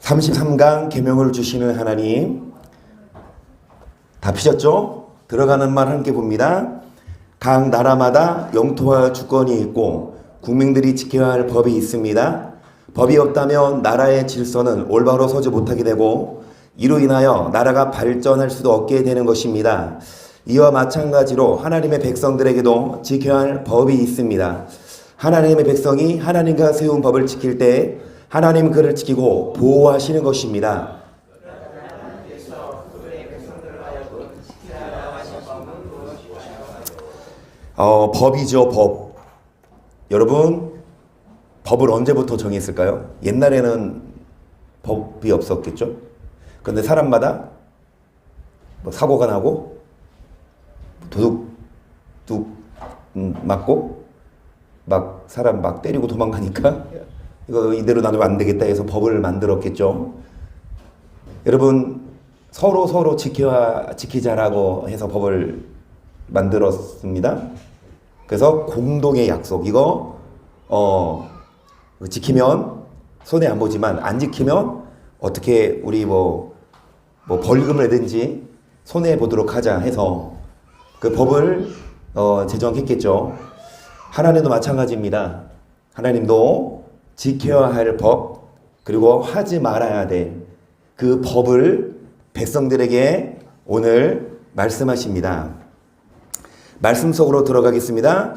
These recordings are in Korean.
33강 계명을 주시는 하나님, 다 피셨죠? 들어가는 말 함께 봅니다. 각 나라마다 영토와 주권이 있고 국민들이 지켜야 할 법이 있습니다. 법이 없다면 나라의 질서는 올바로 서지 못하게 되고 이로 인하여 나라가 발전할 수도 없게 되는 것입니다. 이와 마찬가지로 하나님의 백성들에게도 지켜야 할 법이 있습니다. 하나님의 백성이 하나님과 세운 법을 지킬 때 하나님 그를 지키고 보호하시는 것입니다. 법이죠, 법. 여러분, 법을 언제부터 정했을까요? 옛날에는 법이 없었겠죠? 그런데 사람마다 사고가 나고 도둑 맞고 막 사람 막 때리고 도망가니까 이거 이대로 놔두면 안 되겠다 해서 법을 만들었겠죠. 여러분, 서로 지키자라고 해서 법을 만들었습니다. 그래서 공동의 약속, 이거 지키면 손해 안 보지만 안 지키면 어떻게 우리 뭐 벌금을 내든지 손해 보도록 하자 해서 그 법을 제정했겠죠. 하나님도 마찬가지입니다. 하나님도 지켜야 할 법, 그리고 하지 말아야 될 그 법을 백성들에게 오늘 말씀하십니다. 말씀 속으로 들어가겠습니다.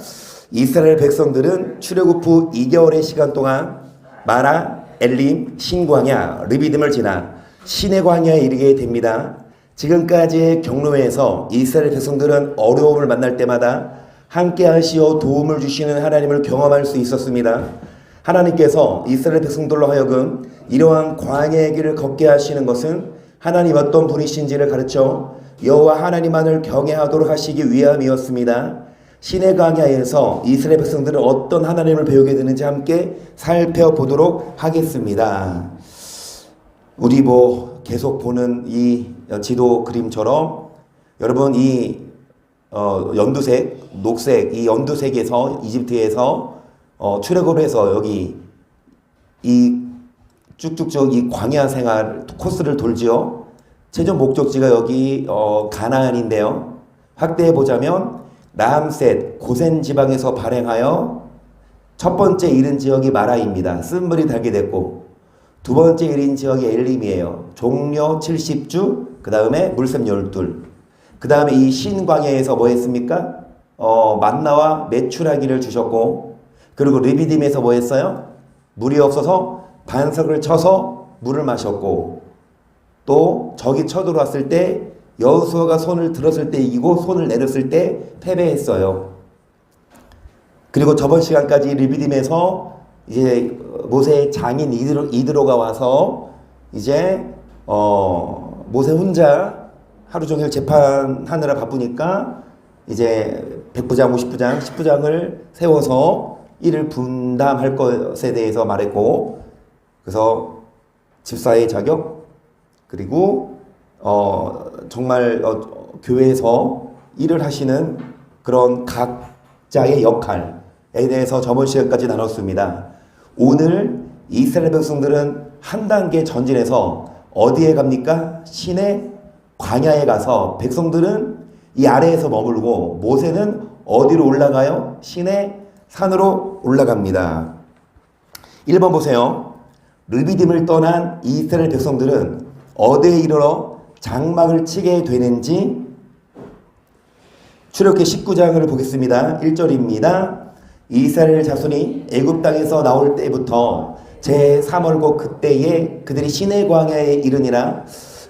이스라엘 백성들은 출애굽 후 2개월의 시간 동안 마라, 엘림, 신광야, 르비딤을 지나 시내 광야에 이르게 됩니다. 지금까지의 경로에서 이스라엘 백성들은 어려움을 만날 때마다 함께 하시어 도움을 주시는 하나님을 경험할 수 있었습니다. 하나님께서 이스라엘 백성들로 하여금 이러한 광야의 길을 걷게 하시는 것은 하나님 어떤 분이신지를 가르쳐 여호와 하나님만을 경외하도록 하시기 위함이었습니다. 시내 광야에서 이스라엘 백성들은 어떤 하나님을 배우게 되는지 함께 살펴보도록 하겠습니다. 우리 계속 보는 이 지도 그림처럼 여러분 이 연두색, 녹색, 이 연두색에서 이집트에서 출애굽해서 여기 이 쭉쭉쭉 이 광야 생활 코스를 돌지요. 최종 목적지가 여기 가나안인데요. 확대해 보자면 라암셋 고센 지방에서 발행하여 첫 번째 이른 지역이 마라입니다. 쓴물이 달게 됐고 두 번째 이른 지역이 엘림이에요. 종려 70주, 그 다음에 물샘 12. 그 다음에 이 신광야에서 뭐 했습니까? 만나와 메추라기를 주셨고, 그리고 르비딤에서 뭐 했어요? 물이 없어서 반석을 쳐서 물을 마셨고, 또 적이 쳐들어왔을 때 여호수아가 손을 들었을 때 이기고 손을 내렸을 때 패배했어요. 그리고 저번 시간까지 르비딤에서 이제 모세의 장인 이드로가 와서 이제 모세 혼자 하루 종일 재판하느라 바쁘니까 이제 100부장, 50부장, 10부장을 세워서 이를 분담할 것에 대해서 말했고, 그래서 집사의 자격, 그리고 정말 교회에서 일을 하시는 그런 각자의 역할에 대해서 저번 시간까지 나눴습니다. 오늘 이스라엘 백성들은 한 단계 전진해서 어디에 갑니까? 시내 광야에 가서 백성들은 이 아래에서 머물고 모세는 어디로 올라가요? 시내 산으로 올라갑니다. 1번 보세요. 르비딤을 떠난 이스라엘 백성들은 어디에 이르러 장막을 치게 되는지 출애굽기 19장을 보겠습니다. 1절입니다. 이스라엘 자손이 애굽 땅에서 나올 때부터 제3월고 그때에 그들이 시내 광야에 이르니라.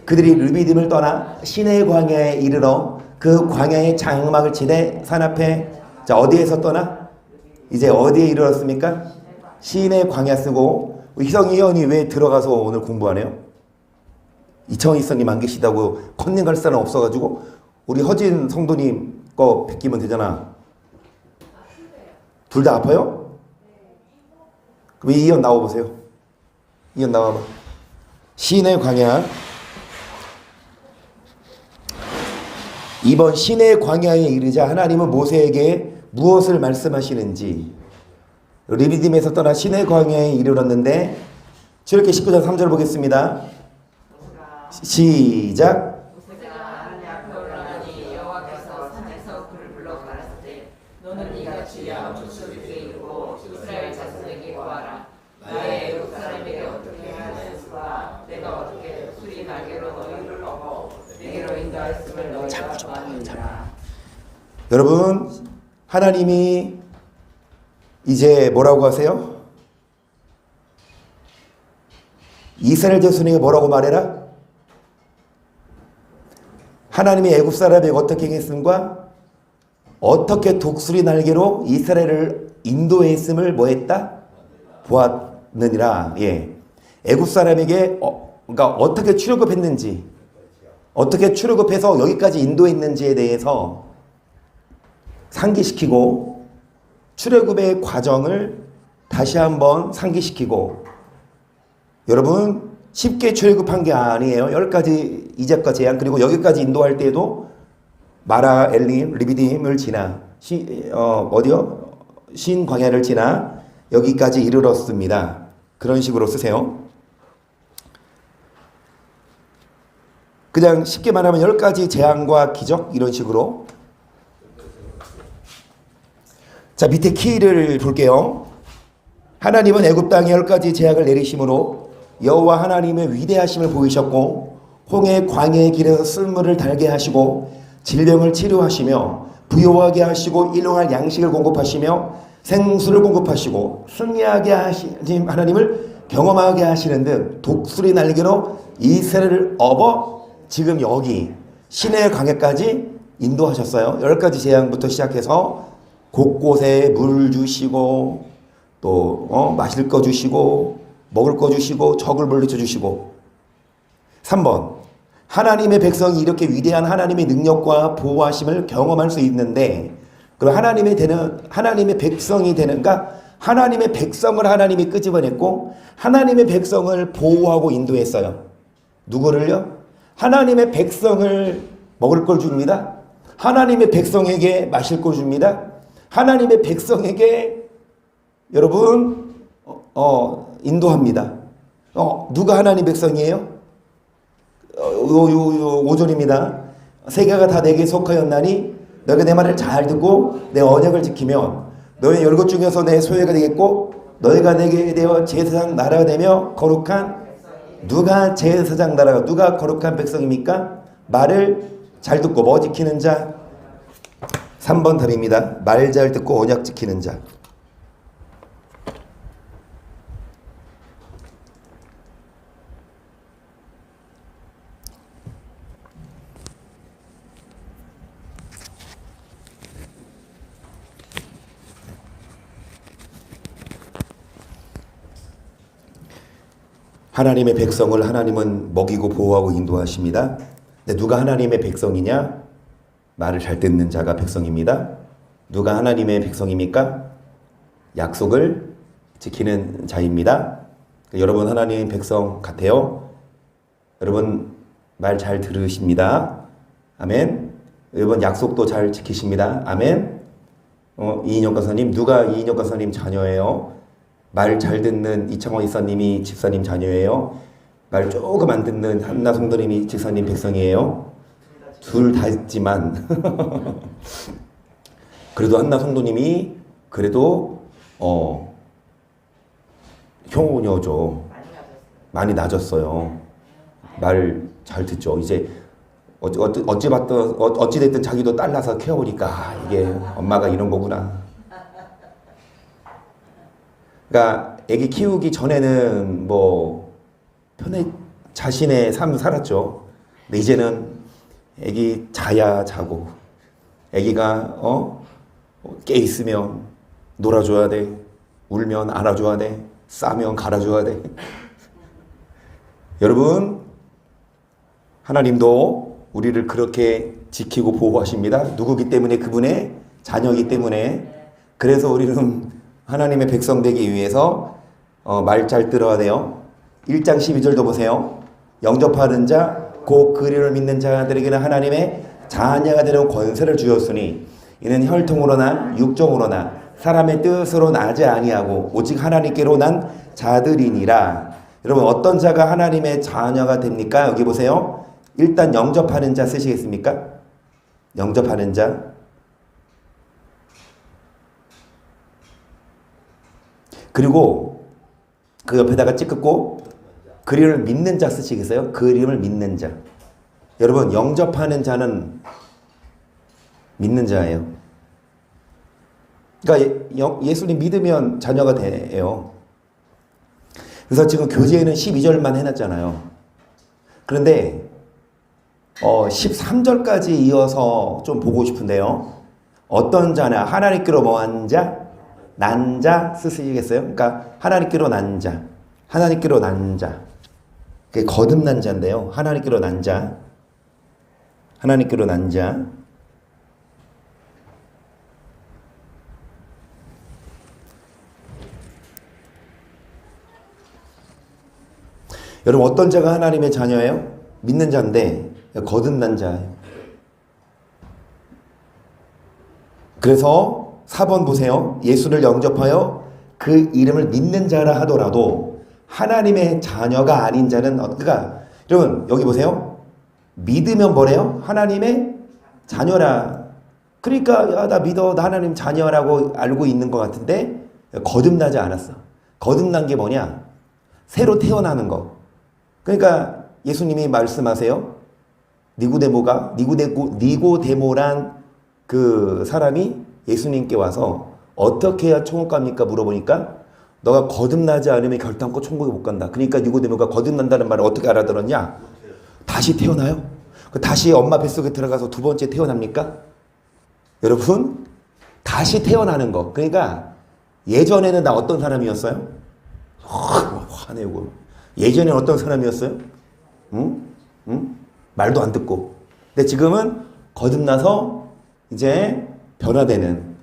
그들이 르비딤을 떠나 시내 광야에 이르러 그 광야의 장막을 치되 산 앞에, 자 어디에서 떠나? 이제 어디에 이르렀습니까? 시내 광야 쓰고. 희성이 의원이 왜 들어가서 오늘 공부하네요? 이청희 희성님 안 계시다고 컨닝 갈 사람 없어가지고 우리 허진 성도님 거 베끼면 되잖아. 둘 다 아파요? 그럼 이현 나와보세요. 이현 나와봐. 시내 광야. 이번 시내 광야에 이르자 하나님은 모세에게 무엇을 말씀하시는지, 르비딤에서 떠나 시내 광야에 이르렀는데 출애굽기 19장 3절 보겠습니다. 시작. 모세가 하나님 앞에 올라가니 여호와께서 산에서 그를 불러 가라사대 너는 이같이 야곱 족속에게 이르고 이스라엘 자손에게 고하라. 나의 애국 사람에게 어떻게 해야 하였으나 내가 어떻게 독수리 날개로 너희를 업어 내게로 인도하였음을 너희가 보았느니라. 여러분, 하나님이 이제 뭐라고 하세요? 이스라엘 자손에게 뭐라고 말해라? 하나님이 애굽 사람에게 어떻게 행했음과 어떻게 독수리 날개로 이스라엘을 인도했음을 뭐했다? 보았느니라. 예. 애굽 사람에게 그러니까 어떻게 출애굽했는지, 어떻게 출애굽해서 여기까지 인도했는지에 대해서 상기시키고 출애굽의 과정을 다시 한번 상기시키고, 여러분 쉽게 출애굽한 게 아니에요. 10가지 이적과 재앙, 그리고 여기까지 인도할 때도 마라, 엘림, 리비딤을 지나 어디요? 신 광야를 지나 여기까지 이르렀습니다. 그런 식으로 쓰세요. 그냥 쉽게 말하면 10가지 재앙과 기적 이런 식으로. 자, 밑에 키를 볼게요. 하나님은 애굽 땅에 10가지 재앙을 내리심으로 여호와 하나님의 위대하심을 보이셨고 홍해 광야의 길에서 쓴물을 달게 하시고 질병을 치료하시며 부요하게 하시고 일용할 양식을 공급하시며 생수를 공급하시고 승리하게 하신 하나님을 경험하게 하시는 등 독수리 날개로 이스라엘을 업어 지금 여기 시내 광야까지 인도하셨어요. 10가지 재앙부터 시작해서 곳곳에 물 주시고 또 마실 거 주시고 먹을 거 주시고 적을 물리쳐 주시고. 3번, 하나님의 백성이 이렇게 위대한 하나님의 능력과 보호하심을 경험할 수 있는데, 그럼 하나님의 백성이 되는가? 하나님의 백성을 하나님이 끄집어냈고 하나님의 백성을 보호하고 인도했어요. 누구를요? 하나님의 백성을 먹을 걸 줍니다. 하나님의 백성에게 마실 걸 줍니다. 하나님의 백성에게 여러분 인도합니다. 누가 하나님 백성이에요? 5절입니다. 세계가 다 내게 속하였나니 너희가 내 말을 잘 듣고 내 언약을 지키면 너희 열국 중에서 내 소유가 되겠고 너희가 내게 되어 제사장 나라가 되며 거룩한, 누가 제사장 나라가, 누가 거룩한 백성입니까? 말을 잘 듣고 뭐 지키는 자? 3번 답입니다. 말 잘 듣고 언약 지키는 자. 하나님의 백성을 하나님은 먹이고 보호하고 인도하십니다. 근데 누가 하나님의 백성이냐? 말을 잘 듣는 자가 백성입니다. 누가 하나님의 백성입니까? 약속을 지키는 자입니다. 여러분 하나님의 백성 같아요? 여러분 말 잘 들으십니다. 아멘. 여러분 약속도 잘 지키십니다. 아멘. 이인혁 권사님, 누가 이인혁 권사님 자녀예요? 말 잘 듣는 이창원 이사님이 집사님 자녀예요? 말 조금 안 듣는 한나 성도님이 집사님 백성이에요? 둘 다 있지만 그래도 한나 성도님이 그래도 효녀죠. 많이 낮았어요. 말 잘 듣죠. 이제 어찌됐든 자기도 딸 낳아서 키워보니까 이게 엄마가 이런 거구나. 그러니까 애기 키우기 전에는 뭐 편해 자신의 삶을 살았죠. 근데 이제는 애기 자야 자고, 애기가 깨 있으면 놀아줘야 돼, 울면 안아줘야 돼, 싸면 갈아줘야 돼. 여러분 하나님도 우리를 그렇게 지키고 보호하십니다. 누구기 때문에? 그분의 자녀이기 때문에. 그래서 우리는 하나님의 백성 되기 위해서 말 잘 들어야 돼요. 1장 12절도 보세요. 영접하는 자, 곧 그리를 믿는 자들에게는 하나님의 자녀가 되는 권세를 주었으니 이는 혈통으로나 육정으로나 사람의 뜻으로 나지 아니하고 오직 하나님께로 난 자들이니라. 여러분 어떤 자가 하나님의 자녀가 됩니까? 여기 보세요. 일단 영접하는 자 쓰시겠습니까? 영접하는 자. 그리고 그 옆에다가 찍고 그림을 믿는 자 쓰시겠어요? 그림을 믿는 자. 여러분 영접하는 자는 믿는 자예요. 그러니까 예수님 믿으면 자녀가 돼요. 그래서 지금 교재에는 12절만 해놨잖아요. 그런데 13절까지 이어서 좀 보고 싶은데요. 어떤 자냐? 하나님께로 뭐한 자? 난 자 쓰시겠어요? 그러니까 하나님께로 난 자. 하나님께로 난 자. 그게 거듭난 자인데요. 하나님께로 난 자. 하나님께로 난 자. 여러분 어떤 자가 하나님의 자녀예요? 믿는 자인데 거듭난 자예요. 그래서 4번 보세요. 예수를 영접하여 그 이름을 믿는 자라 하더라도 하나님의 자녀가 아닌 자는 그러니까 여러분 여기 보세요. 믿으면 뭐래요? 하나님의 자녀라. 그러니까 야, 나 믿어. 나 하나님 자녀라고 알고 있는 것 같은데 거듭나지 않았어. 거듭난 게 뭐냐? 새로 태어나는 거. 그러니까 예수님이 말씀하세요. 니고데모란 그 사람이 예수님께 와서 어떻게 해야 천국 갑니까? 물어보니까 너가 거듭나지 않으면 결단코 천국에 못 간다. 그러니까 니고데모가 거듭난다는 말을 어떻게 알아들었냐? 다시 태어나요? 다시 엄마 뱃속에 들어가서 두 번째 태어납니까? 여러분 다시 태어나는 거. 그러니까 예전에는 나 어떤 사람이었어요? 화내고 예전에는 어떤 사람이었어요? 말도 안 듣고. 근데 지금은 거듭나서 이제 변화되는.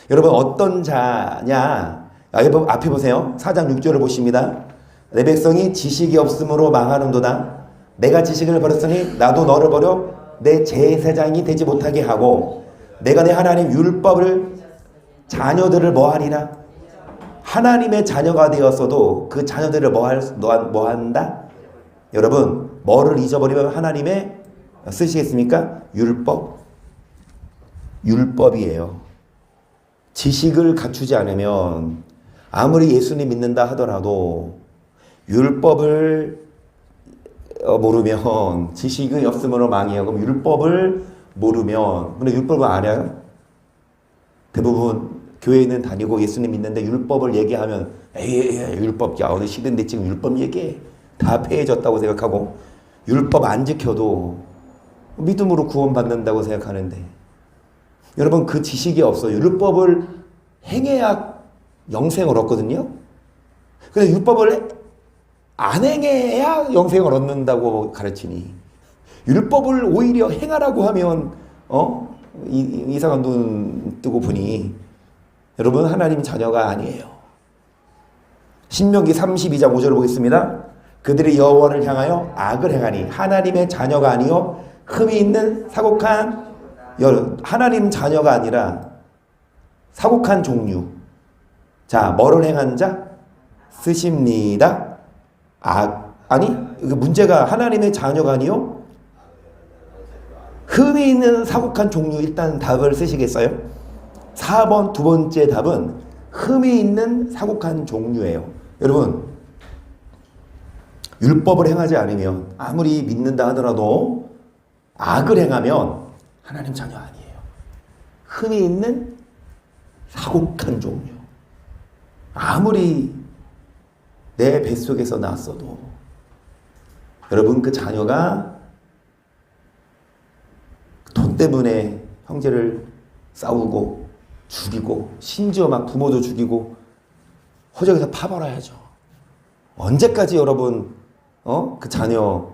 여러분 어떤 자냐? 앞에 보세요. 4장 6절을 보십니다. 내 백성이 지식이 없으므로 망하는도다. 내가 지식을 버렸으니 나도 너를 버려 내 제사장이 되지 못하게 하고 내가 내 하나님 율법을 자녀들을 뭐하리라? 하나님의 자녀가 되었어도 그 자녀들을 뭐 한다? 여러분 뭐를 잊어버리면 하나님의 쓰시겠습니까? 율법이에요. 지식을 갖추지 않으면 아무리 예수님 믿는다 하더라도 율법을 모르면 지식이 없으므로 망해요. 그럼 율법을 모르면 근데 율법을 알아요? 대부분 교회는 다니고 예수님 믿는데 율법을 얘기하면 에이 율법 야 어느 시대인데 지금 율법 얘기해. 다 폐해졌다고 생각하고 율법 안 지켜도 믿음으로 구원받는다고 생각하는데 여러분 그 지식이 없어요. 율법을 행해야 영생을 얻거든요. 근데 율법을 안 행해야 영생을 얻는다고 가르치니 율법을 오히려 행하라고 하면 이상한 눈 뜨고 보니 여러분 하나님 자녀가 아니에요. 신명기 32장 5절을 보겠습니다. 그들이 여호와를 향하여 악을 행하니 하나님의 자녀가 아니요 흠이 있는 사곡한 하나님 자녀가 아니라 사곡한 종류. 자 뭐를 행한 자? 쓰십니다. 아니 문제가 하나님의 자녀가 아니요 흠이 있는 사곡한 종류. 일단 답을 쓰시겠어요? 4번 두 번째 답은 흠이 있는 사곡한 종류예요. 여러분 율법을 행하지 않으면 아무리 믿는다 하더라도 악을 행하면 하나님 자녀 아니에요. 흠이 있는 사곡한 종류. 아무리 내 뱃속에서 낳았어도 여러분 그 자녀가 돈 때문에 형제를 싸우고 죽이고 심지어 막 부모도 죽이고 호적에서 파버려야죠. 언제까지 여러분 그 자녀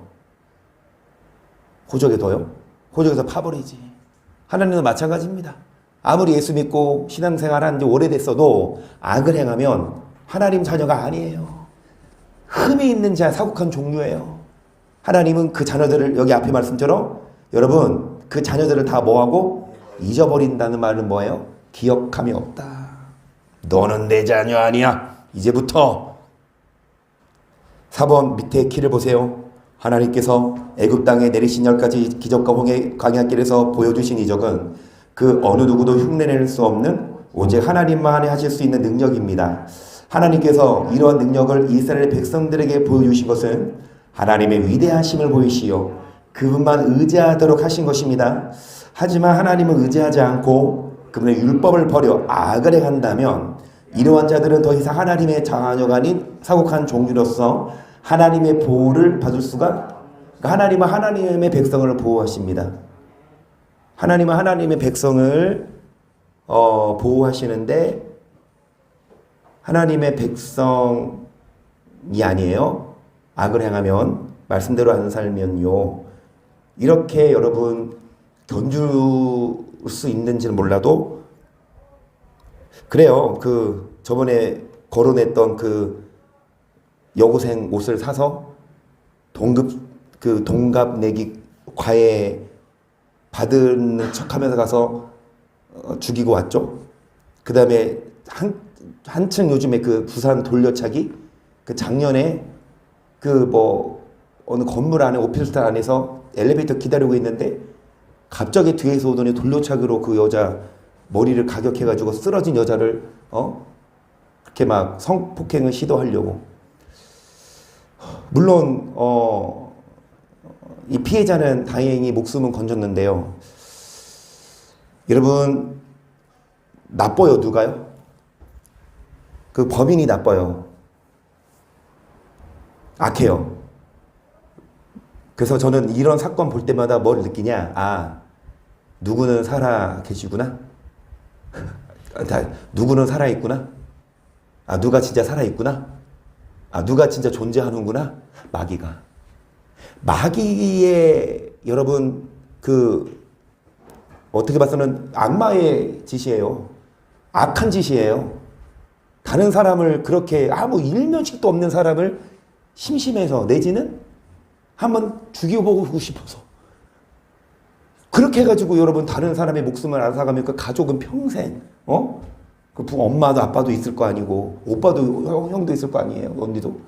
호적에 둬요? 호적에서 파버리지. 하나님도 마찬가지입니다. 아무리 예수 믿고 신앙생활 한 지 오래됐어도 악을 행하면 하나님 자녀가 아니에요. 흠이 있는 자 사곡한 종류예요. 하나님은 그 자녀들을 여기 앞에 말씀처럼 여러분 그 자녀들을 다 뭐하고 잊어버린다는 말은 뭐예요? 기억함이 없다. 너는 내 자녀 아니야. 이제부터 4번 밑에 키를 보세요. 하나님께서 애굽 땅에 내리신 10가지 기적과 광야길에서 보여주신 이적은 그 어느 누구도 흉내낼 수 없는 오직 하나님만이 하실 수 있는 능력입니다. 하나님께서 이러한 능력을 이스라엘 백성들에게 보여주신 것은 하나님의 위대하심을 보이시어 그분만 의지하도록 하신 것입니다. 하지만 하나님을 의지하지 않고 그분의 율법을 버려 악을 행한다면 이러한 자들은 더 이상 하나님의 자녀가 아닌 사곡한 종류로서 하나님의 보호를 받을 수가, 하나님은 하나님의 백성을 보호하십니다. 하나님은 하나님의 백성을 보호하시는데 하나님의 백성이 아니에요. 악을 행하면, 말씀대로 안 살면요, 이렇게 여러분 견줄 수 있는지는 몰라도 그래요. 그 저번에 거론했던 그 여고생 옷을 사서 동갑 내기 과외 받은 척하면서 가서 죽이고 왔죠. 그 다음에 한층 요즘에 그 부산 돌려차기, 그 작년에 그 뭐 어느 건물 안에 오피스텔 안에서 엘리베이터 기다리고 있는데 갑자기 뒤에서 오더니 돌려차기로 그 여자 머리를 가격해가지고 쓰러진 여자를 그렇게 막 성폭행을 시도하려고. 물론 이 피해자는 다행히 목숨은 건졌는데요. 여러분 나빠요. 누가요? 그 범인이 나빠요. 악해요. 그래서 저는 이런 사건 볼 때마다 뭘 느끼냐? 아, 누구는 살아 계시구나. 누구는 살아 있구나. 아, 누가 진짜 살아 있구나. 아, 누가 진짜 존재하는구나. 마귀의 여러분 그 어떻게 봐서는 악마의 짓이에요. 악한 짓이에요. 다른 사람을 그렇게 아무 일면식도 없는 사람을 심심해서 내지는 한번 죽여보고 싶어서 그렇게 해가지고 여러분 다른 사람의 목숨을 앗아가면 그 가족은 평생 그 엄마도 아빠도 있을 거 아니고 오빠도 형도 있을 거 아니에요. 언니도.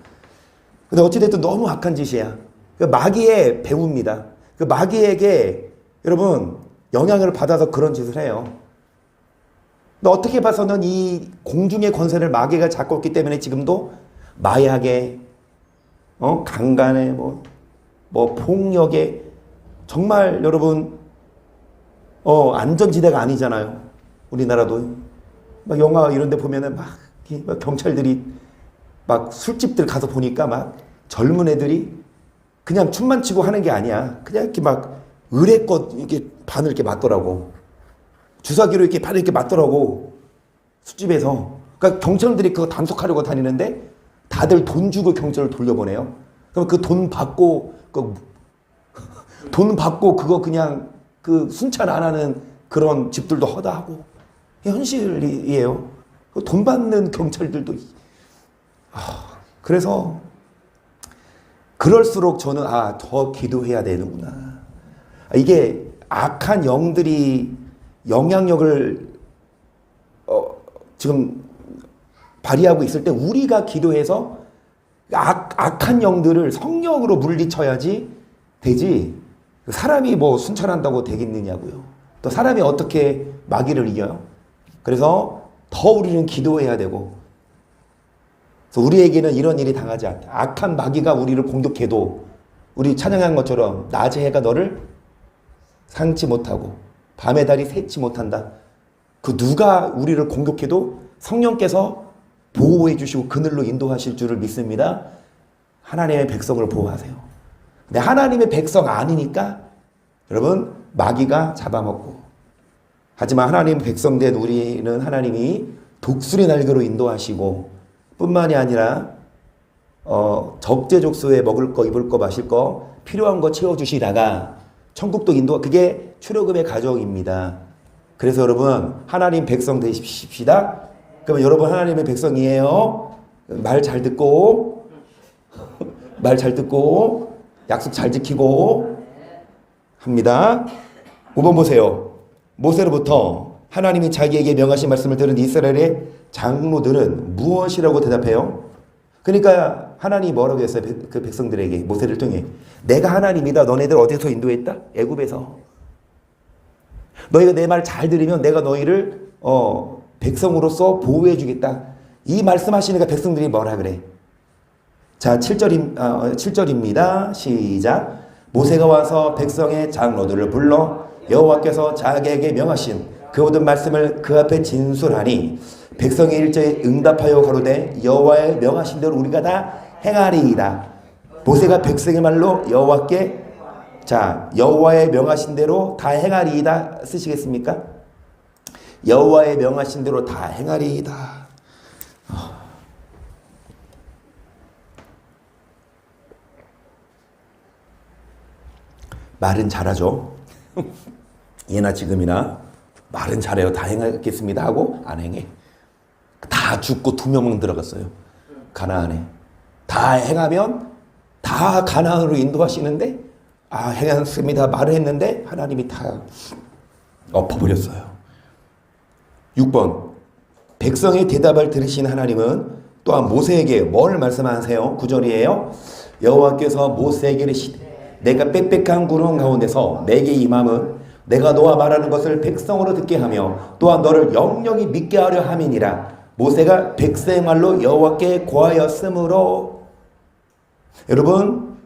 근데 어찌됐든 너무 악한 짓이야. 그 마귀의 배우입니다. 그 마귀에게 여러분 영향을 받아서 그런 짓을 해요. 근데 어떻게 봐서는 이 공중의 권세를 마귀가 잡고 있기 때문에 지금도 마약에 강간에 뭐 폭력에 정말 여러분 안전지대가 아니잖아요. 우리나라도 막 영화 이런 데 보면은 막 경찰들이 막 술집들 가서 보니까 막 젊은 애들이 그냥 춤만 추고 하는 게 아니야. 그냥 이렇게 막 의뢰껏 이렇게 반을 이렇게 맞더라고. 주사기로 이렇게 반을 이렇게 맞더라고. 술집에서. 그러니까 경찰들이 그거 단속하려고 다니는데 다들 돈 주고 경찰을 돌려보내요. 그럼 그 돈 받고 그거 그냥 그 순찰 안 하는 그런 집들도 허다하고 현실이에요. 돈 받는 경찰들도. 그래서 그럴수록 저는 더 기도해야 되는구나. 이게 악한 영들이 영향력을 지금 발휘하고 있을 때 우리가 기도해서 악한 영들을 성령으로 물리쳐야지 되지. 사람이 뭐 순찰한다고 되겠느냐고요. 또 사람이 어떻게 마귀를 이겨요? 그래서 더 우리는 기도해야 되고, 그래서 우리에게는 이런 일이 당하지 않다. 악한 마귀가 우리를 공격해도 우리 찬양한 것처럼 낮의 해가 너를 상치 못하고 밤의 달이 새지 못한다. 그 누가 우리를 공격해도 성령께서 보호해 주시고 그늘로 인도하실 줄을 믿습니다. 하나님의 백성을 보호하세요. 근데 하나님의 백성 아니니까 여러분 마귀가 잡아먹고, 하지만 하나님의 백성 된 우리는 하나님이 독수리 날개로 인도하시고 뿐만이 아니라 적재적소에 먹을 거 입을 거 마실 거 필요한 거 채워주시다가 천국도 인도, 그게 출애굽의 과정입니다. 그래서 여러분 하나님 백성 되십시다. 그러면 여러분 하나님의 백성이에요. 말 잘 듣고 약속 잘 지키고 합니다. 5번 보세요. 모세로부터 하나님이 자기에게 명하신 말씀을 들은 이스라엘의 장로들은 무엇이라고 대답해요? 그러니까 하나님이 뭐라고 했어요? 그 백성들에게 모세를 통해 내가 하나님이다. 너네들 어디서 인도했다? 애굽에서. 너희가 내 말 잘 들으면 내가 너희를 백성으로서 보호해 주겠다. 이 말씀하시니까 백성들이 뭐라 그래? 자, 7절입니다. 시작. 모세가 와서 백성의 장로들을 불러 여호와께서 자기에게 명하신 그 모든 말씀을 그 앞에 진술하니 백성이 일제히 응답하여 가로되 여호와의 명하신 대로 우리가 다 행하리이다. 모세가 백성의 말로 여호와께 자, 여호와의 명하신 대로 다 행하리이다 쓰시겠습니까? 여호와의 명하신 대로 다 행하리이다. 말은 잘하죠. 예나 지금이나 말은 잘해요. 다 행하겠습니다 하고 안 행해. 다 죽고 2명만 들어갔어요. 가나안에. 다 행하면 다 가나안으로 인도하시는데 행했습니다 말을 했는데 하나님이 다 엎어버렸어요. 6번 백성의 대답을 들으신 하나님은 또한 모세에게 뭘 말씀하세요? 9절이에요. 여호와께서 모세에게 이르시되 내가 빽빽한 구름 가운데서 내게 임함은 내가 너와 말하는 것을 백성으로 듣게 하며 또한 너를 영영히 믿게 하려 함이니라. 모세가 백성의 말로 여호와께 고하였으므로. 여러분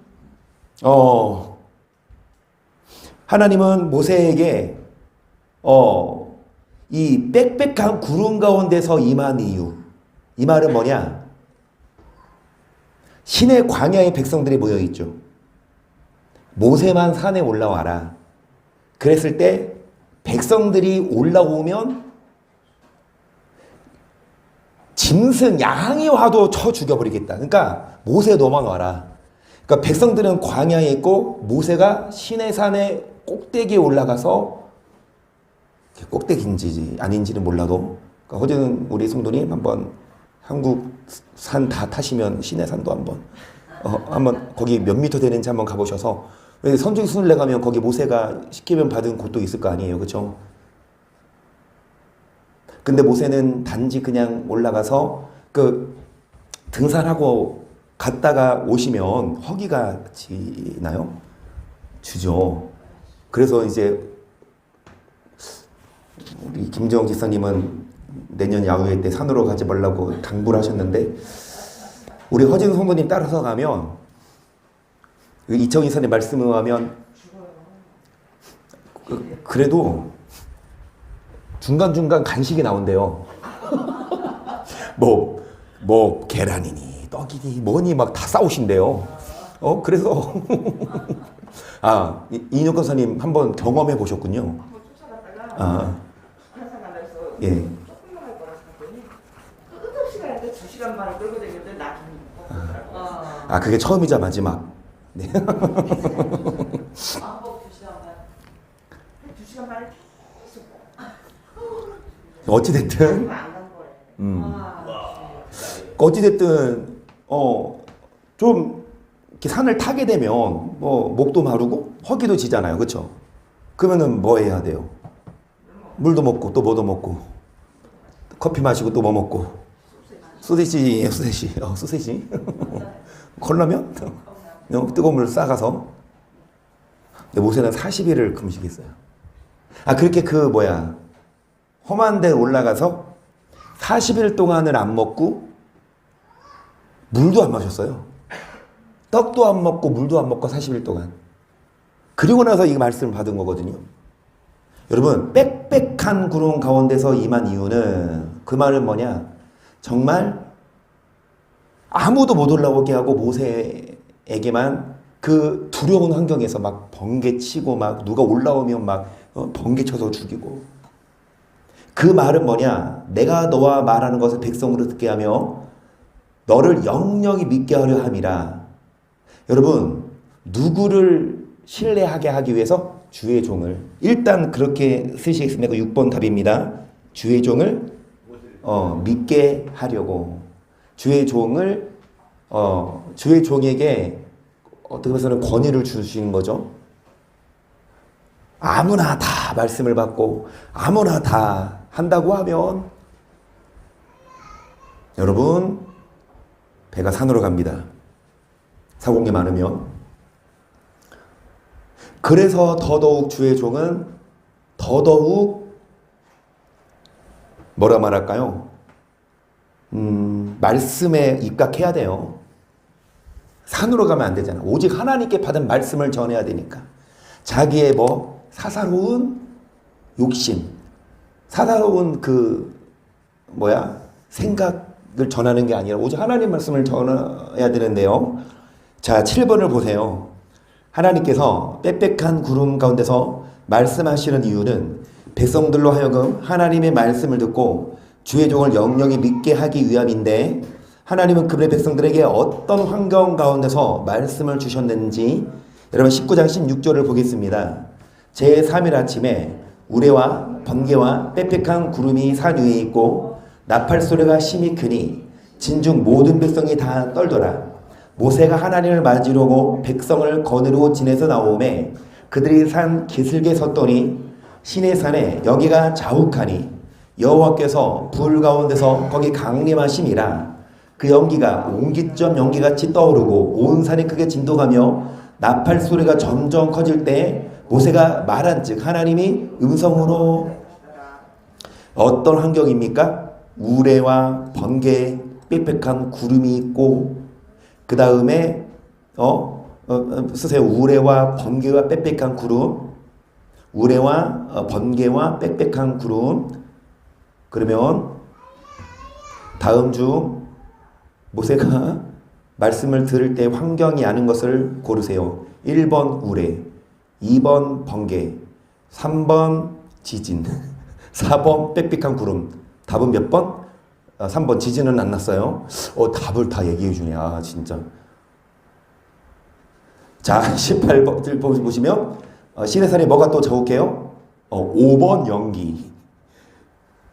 하나님은 모세에게 이 빽빽한 구름 가운데서 임한 이유, 이 말은 뭐냐? 신의 광야에 백성들이 모여 있죠. 모세만 산에 올라와라. 그랬을 때 백성들이 올라오면 짐승 양이 와도 쳐 죽여버리겠다. 그러니까 모세 너만 와라. 그러니까 백성들은 광야에 있고 모세가 신의 산에 꼭대기에 올라가서 꼭대기인지 아닌지는 몰라도 그러니까 어제는 우리 성도님 한번 한국 산 다 타시면 신의 산도 한번 거기 몇 미터 되는지 한번 가보셔서 선중 순례 가면 거기 모세가 십계명 받은 곳도 있을 거 아니에요, 그렇죠? 근데 모세는 단지 그냥 올라가서 그 등산하고 갔다가 오시면 허기가 지나요? 주죠. 그래서 이제 우리 김정은 지사님은 내년 야후회 때 산으로 가지 말라고 당부를 하셨는데 우리 허진 성도님 따라서 가면 이청희 선의 말씀을 하면 그래도 중간중간 간식이 나온대요. 뭐 계란이니 떡이니 뭐니 막 다 싸우신대요. 그래서 이인혁 권사님 한번 경험해 보셨군요. 한번 쫓아갔다가 한산하면서 예. 조금만 할 거라 생각했더니 끝없이 가는데 2시간 반을 끌고 다녔는데 나중에 그게 처음이자 마지막. 네. 왕복 2시간 반. 2시간 반을 계속 어찌됐든 안간 거예요. 어찌됐든 좀 이렇게 산을 타게 되면 뭐 목도 마르고 허기도 지잖아요, 그렇죠? 그러면은 뭐 해야 돼요? 물도 먹고 또 뭐도 먹고 커피 마시고 또 뭐 먹고 소세지 콜라면 뜨거운 물 싸가서. 근데 모세는 40일을 금식했어요. 그렇게 험한 데 올라가서 40일 동안을 안 먹고 물도 안 마셨어요. 떡도 안 먹고 물도 안 먹고 40일 동안. 그리고 나서 이 말씀을 받은 거거든요. 여러분, 빽빽한 구름 가운데서 임한 이유는 그 말은 뭐냐? 정말 아무도 못 올라오게 하고 모세에게만 그 두려운 환경에서 막 번개치고 막 누가 올라오면 막 번개쳐서 죽이고. 그 말은 뭐냐? 내가 너와 말하는 것을 백성으로 듣게 하며 너를 영영히 믿게 하려 함이라. 여러분, 누구를 신뢰하게 하기 위해서? 주의 종을. 일단 그렇게 쓰시겠습니까? 6번 답입니다. 주의 종을 믿게 하려고. 주의 종을 주의 종에게 어떻게 보면 권위를 주시는 거죠. 아무나 다 말씀을 받고 아무나 다 한다고 하면 여러분 배가 산으로 갑니다. 사공이 많으면. 그래서 더더욱 주의 종은 더더욱 뭐라 말할까요? 말씀에 입각해야 돼요. 산으로 가면 안 되잖아. 오직 하나님께 받은 말씀을 전해야 되니까. 자기의 사사로운 욕심, 사사로운 생각을 전하는 게 아니라 오직 하나님 말씀을 전해야 되는데요. 자, 7번을 보세요. 하나님께서 빽빽한 구름 가운데서 말씀하시는 이유는 백성들로 하여금 하나님의 말씀을 듣고 주의 종을 영영히 믿게 하기 위함인데, 하나님은 그분의 백성들에게 어떤 환경 가운데서 말씀을 주셨는지 여러분 19장 16절을 보겠습니다. 제3일 아침에 우레와 번개와 빽빽한 구름이 산 위에 있고 나팔 소리가 심히 크니 진중 모든 백성이 다 떨더라. 모세가 하나님을 맞으려고 백성을 거느리고 진에서 나오매 그들이 산 기슭에 섰더니 시내 산에 여기가 자욱하니 여호와께서 불 가운데서 거기 강림하심이라. 그 연기가 옹기점 연기같이 떠오르고 온 산이 크게 진동하며 나팔 소리가 점점 커질 때 모세가 말한즉 하나님이 음성으로. 어떤 환경입니까? 우레와 번개, 빽빽한 구름이 있고, 그 다음에 쓰세요. 우레와 번개와 빽빽한 구름. 우레와 번개와 빽빽한 구름. 그러면 다음 중 모세가 말씀을 들을 때 환경이 아는 것을 고르세요. 1번 우레, 2번 번개, 3번 지진, 4번 빽빽한 구름. 답은 몇 번? 3번 지진은 안 났어요. 답을 다 얘기해 주네. 아, 진짜. 자, 18번 보시면 시내산에 뭐가 또 자욱해요? 5번 연기,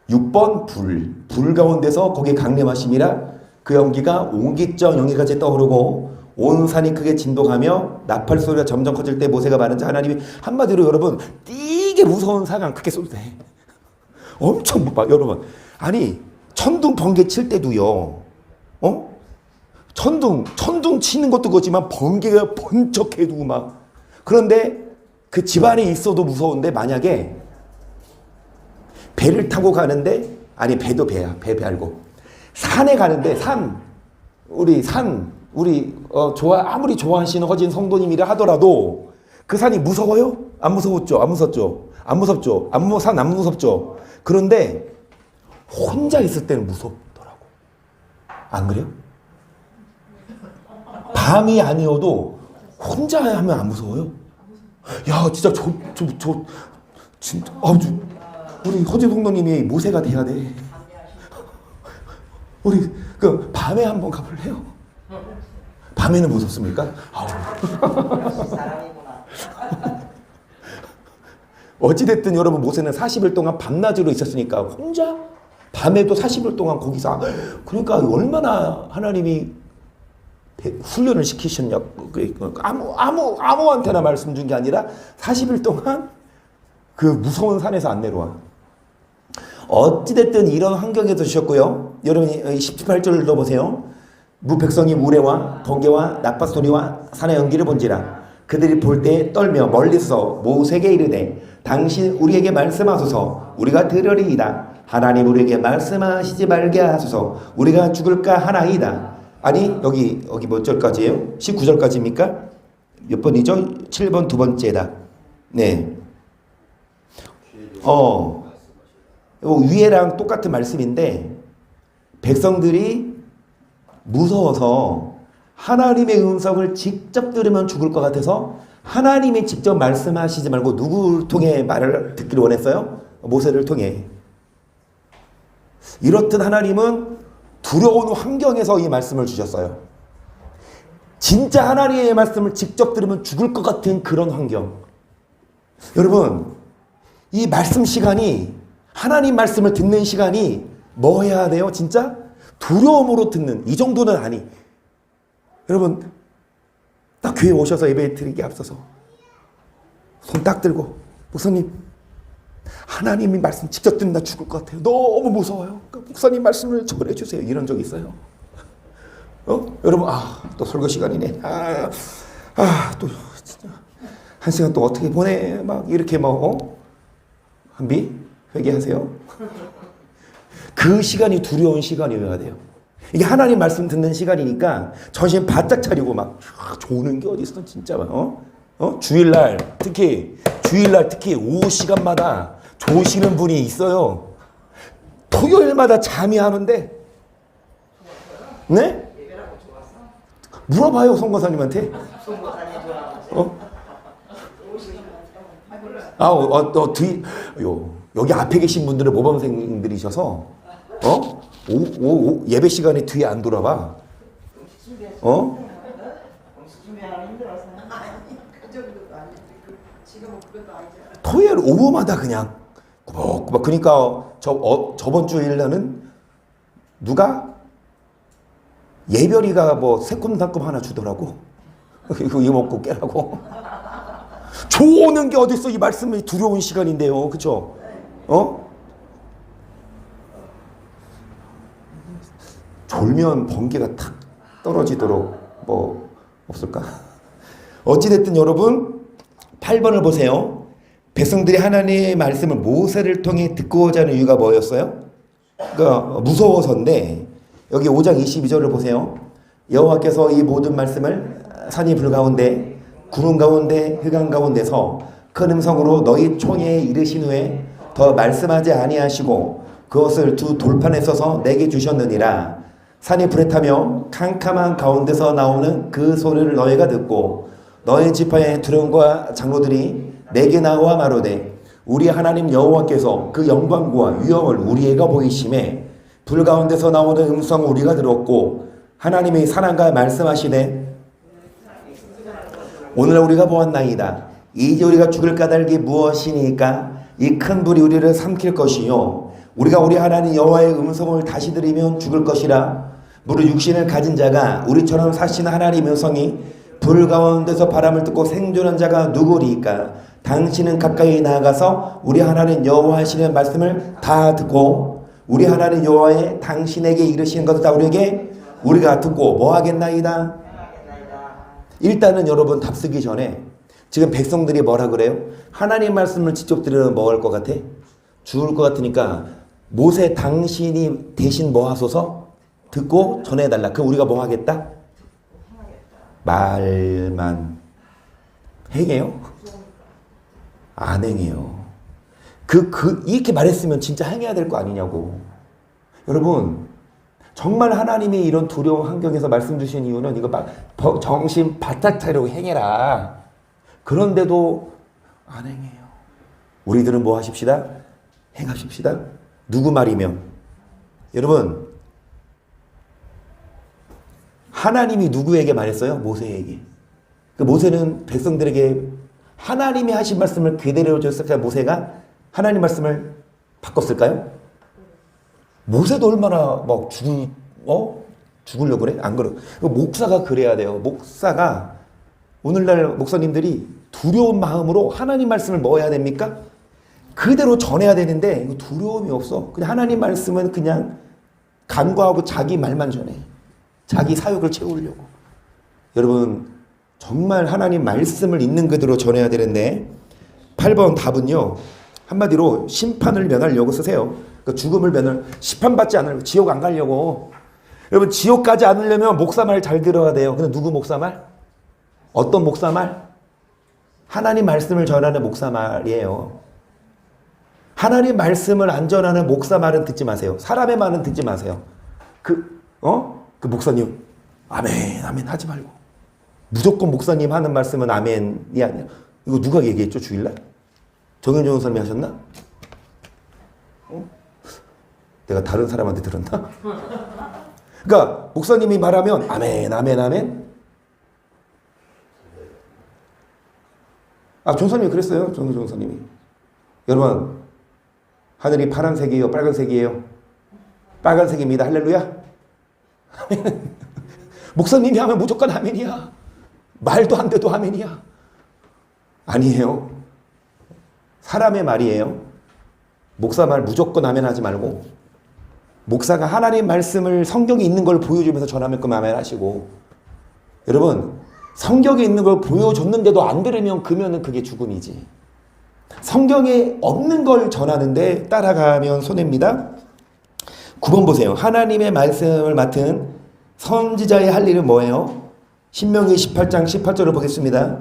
6번 불 가운데서 거기 강림하심이라. 그 연기가 옹기적 연기까지 떠오르고 온 산이 크게 진동하며 나팔 소리가 점점 커질 때 모세가 말한자 하나님이. 한마디로 여러분, 되게 무서운 사강 크게 쏠 때 엄청 여러분, 아니 천둥 번개 칠 때도요, 천둥 치는 것도 그렇지만 번개가 번쩍해도 막. 그런데 그 집안에 있어도 무서운데, 만약에 배를 타고 가는데, 아니 배도 배야, 배 말고 산에 가는데, 우리 아무리 좋아하시는 허진 성도님이라 하더라도 그 산이 무서워요? 안 무서웠죠? 안 무섭죠? 안 무섭죠? 산 안 무섭죠? 그런데 혼자 있을 때는 무섭더라고. 안 그래요? 밤이 아니어도 혼자 하면 안 무서워요? 야, 진짜 진짜 우리 허진 성도님이 모세가 돼야 돼. 우리 밤에 한번 가볼래요? 밤에는 무섭습니까? 어찌됐든 여러분, 모세는 40일 동안 밤낮으로 있었으니까 혼자 밤에도 40일 동안 거기서, 그러니까 얼마나 하나님이 훈련을 시키셨냐. 아무한테나 말씀 준 게 아니라 40일 동안 그 무서운 산에서 안 내려와. 어찌됐든 이런 환경에서 주셨고요. 여러분이 18절을 넣어보세요. 무백성이 우레와 번개와 나팔 소리와 산의 연기를 본지라. 그들이 볼 때 떨며 멀리서 모세에게 이르되 당신 우리에게 말씀하소서, 우리가 들으리이다. 하나님 우리에게 말씀하시지 말게 하소서, 우리가 죽을까 하나이다. 아니 여기 몇 절까지예요? 19절까지입니까? 몇 번이죠? 7번 두 번째다. 네. 위에랑 똑같은 말씀인데, 백성들이 무서워서 하나님의 음성을 직접 들으면 죽을 것 같아서 하나님이 직접 말씀하시지 말고 누구를 통해 말을 듣기를 원했어요? 모세를 통해. 이렇듯 하나님은 두려운 환경에서 이 말씀을 주셨어요. 진짜 하나님의 말씀을 직접 들으면 죽을 것 같은 그런 환경. 여러분, 이 말씀 시간이, 하나님 말씀을 듣는 시간이 뭐 해야 돼요? 진짜 두려움으로 듣는, 이 정도는 아니. 여러분, 딱 교회 오셔서 예배 드리기 앞서서 손 딱 들고, 목사님 하나님이 말씀 직접 듣는다 죽을 것 같아요. 너무 무서워요. 목사님 말씀을 전해주세요. 이런 적 있어요? 여러분, 또 설교 시간이네. 또 진짜 한 시간 또 어떻게 보내? 막 이렇게 한비 회개하세요. 그 시간이 두려운 시간이어야 돼요. 이게 하나님 말씀 듣는 시간이니까 정신 바짝 차리고 막 조는 게 어디 있어 진짜 주일날 특히 오후 시간마다 조시는 분이 있어요. 토요일마다 잠이 안 온대. 네? 물어봐요 송거사님한테. 여기 앞에 계신 분들은 모범생들이셔서 예배 시간에 뒤에 안 돌아봐. 토요일 오후마다 그냥 꾸벅꾸벅. 그러니까 저번 주일날은 누가 예별이가 새콤달콤 하나 주더라고. 이거 먹고 깨라고. 조는 게 어딨어. 이 말씀이 두려운 시간인데요. 그쵸? 졸면 번개가 탁 떨어지도록 없을까? 어찌됐든 여러분 8번을 보세요. 백성들이 하나님의 말씀을 모세를 통해 듣고자 하는 이유가 뭐였어요? 그러니까 무서워서인데 여기 5장 22절을 보세요. 여호와께서 이 모든 말씀을 산이 불 가운데 구름 가운데 흑암 가운데서 큰 음성으로 너희 총회에 이르신 후에 더 말씀하지 아니하시고 그것을 두 돌판에 써서 내게 주셨느니라. 산이 불에 타며 캄캄한 가운데서 나오는 그 소리를 너희가 듣고 너희 지파의 두령과 장로들이 내게 나와 마로되 우리 하나님 여호와께서 그 영광과 위엄을 우리에게 보이심에 불 가운데서 나오는 음성을 우리가 들었고 하나님의 사랑과 말씀하시되 오늘 우리가 보았나이다. 이제 우리가 죽을 까닭이 무엇이니까 이 큰 불이 우리를 삼킬 것이요 우리가 우리 하나님 여호와의 음성을 다시 들으면 죽을 것이라. 무릇 육신을 가진 자가 우리처럼 사시는 하나님의 음성이 불 가운데서 바람을 듣고 생존한 자가 누구리까? 당신은 가까이 나아가서 우리 하나님 여호와 하시는 말씀을 다 듣고 우리 하나님 여호와의 당신에게 이르시는 것을 다 우리가 듣고 뭐 하겠나이다? 일단은 여러분 답 쓰기 전에 지금 백성들이 뭐라 그래요? 하나님 말씀을 직접 들으면 뭐 할 것 같아? 죽을 것 같으니까 모세 당신이 대신 뭐 하소서? 듣고 전해달라. 그럼 우리가 뭐 하겠다? 말만 행해요? 안 행해요. 이렇게 말했으면 진짜 행해야 될 거 아니냐고. 여러분, 정말 하나님이 이런 두려운 환경에서 말씀 주신 이유는 이거 정신 바짝 차리고 행해라. 그런데도 안 행해요. 우리들은 뭐 하십시다? 행하십시다. 누구 말이면? 여러분, 하나님이 누구에게 말했어요? 모세에게. 그 모세는 백성들에게 하나님이 하신 말씀을 그대로 줬을까요? 모세가 하나님 말씀을 바꿨을까요? 모세도 얼마나 막 죽으려고 그래? 안 그래. 목사가 그래야 돼요. 목사가 오늘날 목사님들이 두려운 마음으로 하나님 말씀을 뭐 해야 됩니까? 그대로 전해야 되는데 이거 두려움이 없어. 그냥 하나님 말씀은 그냥 간과하고 자기 말만 전해. 자기 사욕을 채우려고. 여러분 정말 하나님 말씀을 있는 그대로 전해야 되는데 8번 답은요. 한마디로 심판을 면하려고 쓰세요. 그러니까 죽음을 심판받지 않으려고, 지옥 안 가려고. 여러분 지옥 가지 않으려면 목사 말 잘 들어야 돼요. 근데 누구 목사 말? 어떤 목사 말? 하나님 말씀을 전하는 목사 말이에요. 하나님 말씀을 안 전하는 목사 말은 듣지 마세요. 사람의 말은 듣지 마세요. 그 목사님 아멘 아멘 하지 말고 무조건 목사님 하는 말씀은 아멘이 아니야. 이거 누가 얘기했죠 주일날? 정현종 선생님이 하셨나? 내가 다른 사람한테 들었나? 그러니까 목사님이 말하면 아멘 아멘 아멘. 종사님이 그랬어요. 정현종 선생님이. 여러분 하늘이 파란색이에요? 빨간색이에요? 빨간색입니다. 할렐루야. 목사님이 하면 무조건 아멘이야. 말도 안 돼도 아멘이야. 아니에요. 사람의 말이에요. 목사 말 무조건 아멘 하지 말고 목사가 하나님 말씀을 성경에 있는 걸 보여주면서 전하면 그만 하시고, 여러분 성경에 있는 걸 보여줬는데도 안 들으면 그러면 그게 죽음이지. 성경에 없는 걸 전하는데 따라가면 손해입니다. 9번 보세요. 하나님의 말씀을 맡은 선지자의 할 일은 뭐예요? 신명기 18장 18절을 보겠습니다.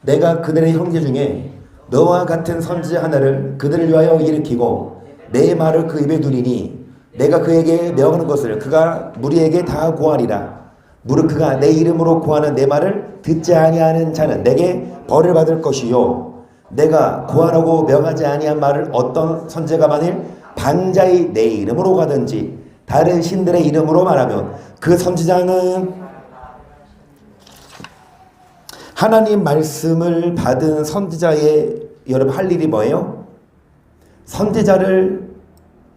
내가 그들의 형제 중에 너와 같은 선지자 하나를 그들을 위하여 일으키고 내 말을 그 입에 두리니 내가 그에게 명하는 것을 그가 무리에게 다 고하리라. 무릇 그가 내 이름으로 고하는 내 말을 듣지 아니하는 자는 내게 벌을 받을 것이요 내가 고하라고 명하지 아니한 말을 어떤 선지자가 만일 방자히 내 이름으로 가든지 다른 신들의 이름으로 말하면 그 선지자는 하나님 말씀을 받은 선지자의 여러분 할 일이 뭐예요? 선지자를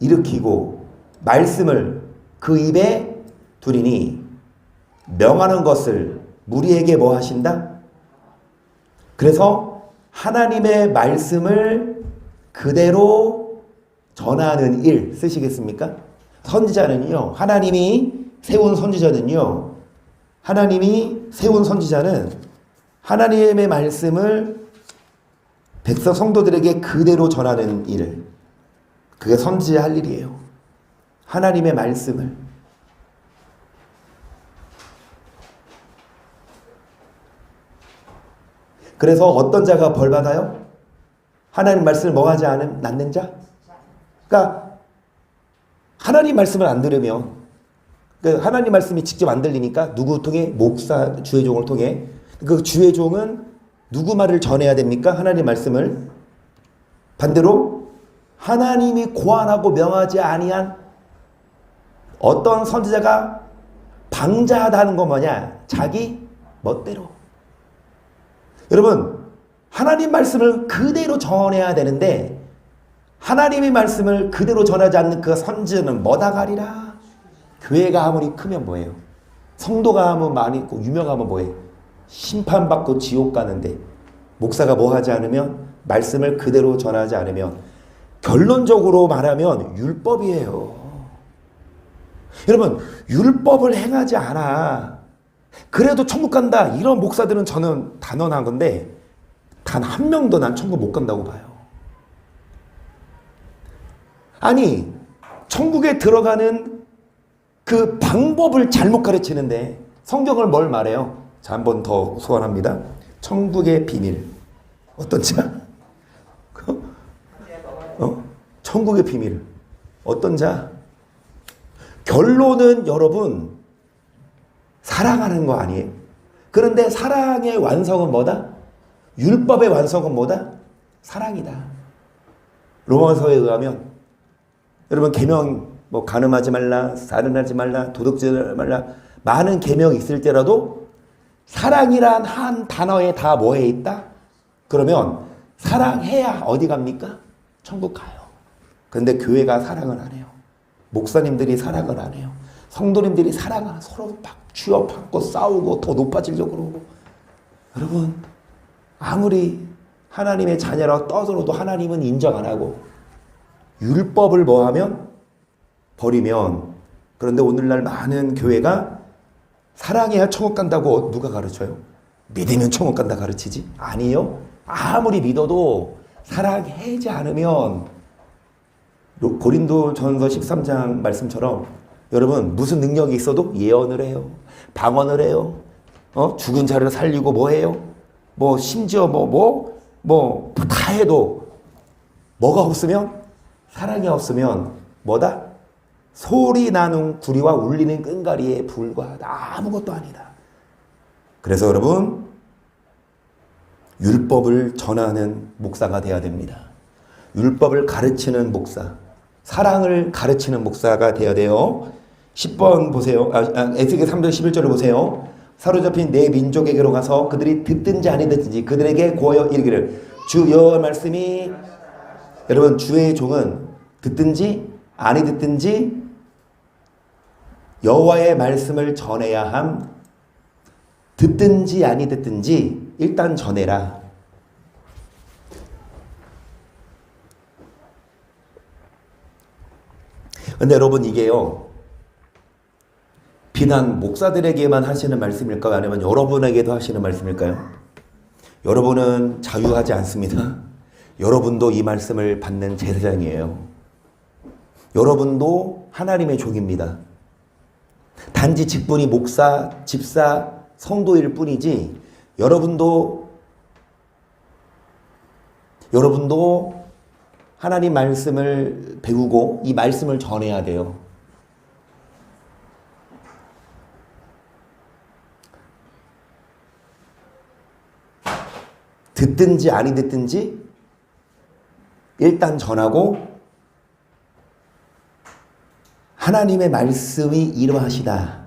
일으키고 말씀을 그 입에 두리니 명하는 것을 무리에게 뭐 하신다? 그래서 하나님의 말씀을 그대로 전하는 일 쓰시겠습니까? 선지자는요, 하나님이 세운 선지자는 하나님의 말씀을 백성 성도들에게 그대로 전하는 일, 그게 선지자 할 일이에요. 하나님의 말씀을. 그래서 어떤 자가 벌 받아요? 하나님 말씀을 뭐 하지 않는 자? 그러니까 하나님 말씀을 안 들으면, 그러니까 하나님 말씀이 직접 안 들리니까 누구 통해? 목사, 주의 종을 통해. 그 주의 종은 누구 말을 전해야 됩니까? 하나님 말씀을. 반대로 하나님이 고안하고 명하지 아니한 어떤 선지자가 방자하다는 건 뭐냐? 자기 멋대로. 여러분, 하나님 말씀을 그대로 전해야 되는데 하나님의 말씀을 그대로 전하지 않는 그 선지자는 뭐다 가리라. 교회가 아무리 크면 뭐예요? 성도가 아무리 많이 있고 유명하면 뭐예요? 심판받고 지옥 가는데, 목사가 뭐 하지 않으면, 말씀을 그대로 전하지 않으면 결론적으로 말하면 율법이에요. 여러분, 율법을 행하지 않아 그래도 천국 간다, 이런 목사들은 저는 단언한 건데 단 한 명도 난 천국 못 간다고 봐요. 아니, 천국에 들어가는 그 방법을 잘못 가르치는데 성경을 뭘 말해요? 자, 한 번 더 소환합니다. 천국의 비밀. 어떤 자? 천국의 비밀. 어떤 자? 결론은 여러분, 사랑하는 거 아니에요? 그런데 사랑의 완성은 뭐다? 율법의 완성은 뭐다? 사랑이다. 로마서에 의하면 여러분, 계명 뭐 간음하지 말라, 살인하지 말라, 도둑질하지 말라, 많은 계명이 있을 때라도 사랑이란 한 단어에 다 뭐에 있다? 그러면 사랑해야 어디 갑니까? 천국 가요. 그런데 교회가 사랑을 안 해요. 목사님들이 사랑을 안 해요. 성도님들이 사랑을 서로 막 쥐어받고 싸우고 더 높아지려고 그러고. 여러분, 아무리 하나님의 자녀라고 떠들어도 하나님은 인정 안 하고 율법을 뭐 하면? 버리면. 그런데 오늘날 많은 교회가 사랑해야 천국 간다고 누가 가르쳐요? 믿으면 천국 간다 가르치지? 아니요. 아무리 믿어도 사랑하지 않으면, 고린도전서 13장 말씀처럼 여러분, 무슨 능력이 있어도 예언을 해요, 방언을 해요, 죽은 자를 살리고 뭐 해요, 뭐 심지어 뭐 다 해도 뭐가 없으면, 사랑이 없으면 뭐다? 소리 나는 구리와 울리는 끈가리에 불과하다. 아무것도 아니다. 그래서 여러분, 율법을 전하는 목사가 돼야 됩니다. 율법을 가르치는 목사, 사랑을 가르치는 목사가 돼야 돼요. 10번 보세요. 에스겔 3장 11절을 보세요. 사로잡힌 내 민족에게로 가서 그들이 듣든지 아니 듣든지 그들에게 고하여 이르기를, 주 여호와의 말씀이, 여러분, 주의 종은 듣든지 아니 듣든지 여호와의 말씀을 전해야 함. 듣든지 아니 듣든지 일단 전해라. 근데 여러분 이게요, 비단 목사들에게만 하시는 말씀일까요? 아니면 여러분에게도 하시는 말씀일까요? 여러분은 자유하지 않습니다. 여러분도 이 말씀을 받는 제사장이에요. 여러분도 하나님의 종입니다. 단지 직분이 목사, 집사, 성도일 뿐이지 여러분도 하나님 말씀을 배우고 이 말씀을 전해야 돼요. 듣든지 아니 듣든지 일단 전하고 하나님의 말씀이 이러하시다.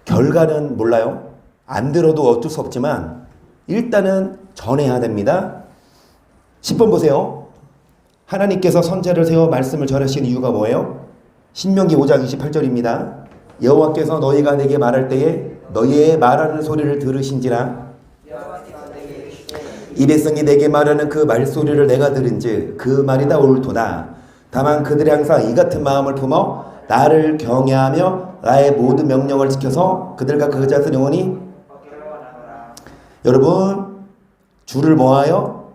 결과는 몰라요. 안 들어도 어쩔 수 없지만 일단은 전해야 됩니다. 10번 보세요. 하나님께서 선지자를 세워 말씀을 전하시는 이유가 뭐예요? 신명기 5장 28절입니다. 여호와께서 너희가 내게 말할 때에 너희의 말하는 소리를 들으신지라. 이 백성이 내게 말하는 그 말소리를 내가 들은즉 그 말이 다 옳도다. 다만 그들이 항상 이 같은 마음을 품어 나를 경외하며 나의 모든 명령을 지켜서 그들과 그 자손 영원히. 여러분, 주를 뭐하여?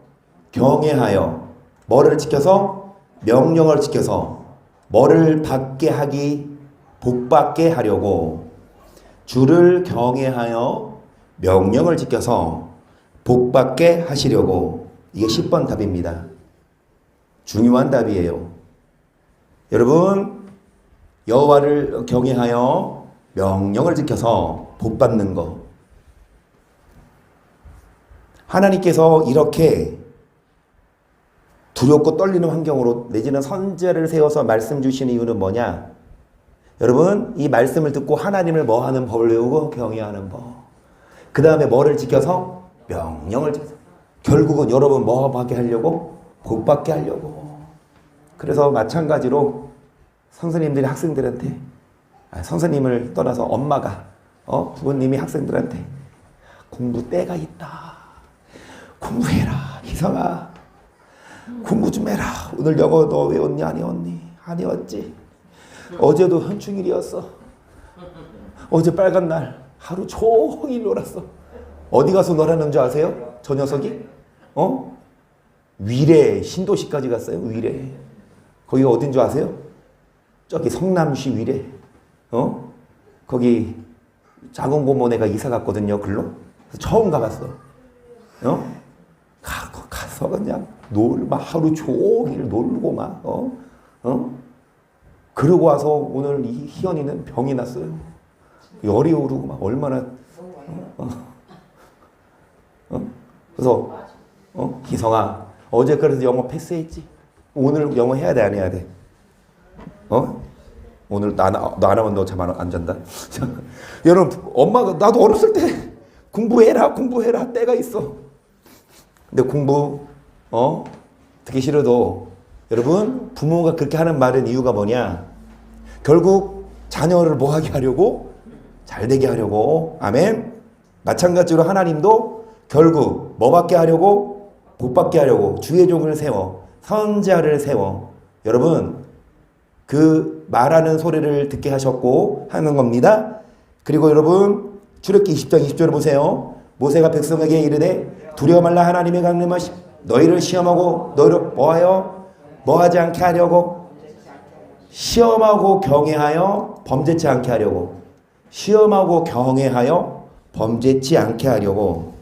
경외하여. 뭐를 지켜서? 명령을 지켜서. 뭐를 받게 하기? 복받게 하려고. 주를 경외하여 명령을 지켜서 복받게 하시려고. 이게 10번 답입니다. 중요한 답이에요. 여러분, 여호와를 경외하여 명령을 지켜서 복받는 거. 하나님께서 이렇게 두렵고 떨리는 환경으로 내지는 선지자를 세워서 말씀 주시는 이유는 뭐냐? 여러분, 이 말씀을 듣고 하나님을 뭐 하는 법을 외우고 경외하는 법. 그 다음에 뭐를 지켜서? 명령을 지켜서. 결국은 여러분 뭐 받게 하려고? 복받게 하려고. 그래서 마찬가지로 선생님들이 학생들한테, 선생님을 떠나서 엄마가 부모님이 학생들한테 공부 때가 있다. 공부해라. 희성아. 공부 좀 해라. 오늘 영어 너 외웠니? 안 외웠니? 안 외웠지? 어제도 현충일이었어. 어제 빨간 날 하루 종일 놀았어. 어디 가서 놀았는 줄 아세요? 저 녀석이? 위례, 신도시까지 갔어요. 위례. 거기가 어딘 줄 아세요? 저기 성남시 위례. 거기 작은 고모네가 이사 갔거든요. 글로. 처음 가봤어. 가서 그냥 하루 종일 놀고 막. 그러고 와서 오늘 이 희연이는 병이 났어요. 열이 오르고 막 얼마나. 그래서 희성아, 어제 그래서 영어 패스했지? 오늘 영어 해야 돼, 안 해야 돼? 오늘 너 안 하면 너 잠 안 잔다. 여러분, 엄마가 나도 어렸을 때 공부해라 때가 있어. 근데 공부 듣기 싫어도 여러분, 부모가 그렇게 하는 말은 이유가 뭐냐? 결국 자녀를 뭐 하게 하려고? 잘 되게 하려고. 아멘. 마찬가지로 하나님도 결국 뭐 받게 하려고? 복 받게 하려고 주의 종을 세워, 선지자를 세워. 여러분, 그 말하는 소리를 듣게 하셨고 하는 겁니다. 그리고 여러분, 출애굽기 20장 20절을 보세요. 모세가 백성에게 이르되 두려워 말라. 하나님의 강림은 너희를 시험하고 너희를 뭐하여? 뭐하지 않게 하려고? 시험하고 경외하여 범죄치 않게 하려고. 시험하고 경외하여 범죄치 않게 하려고.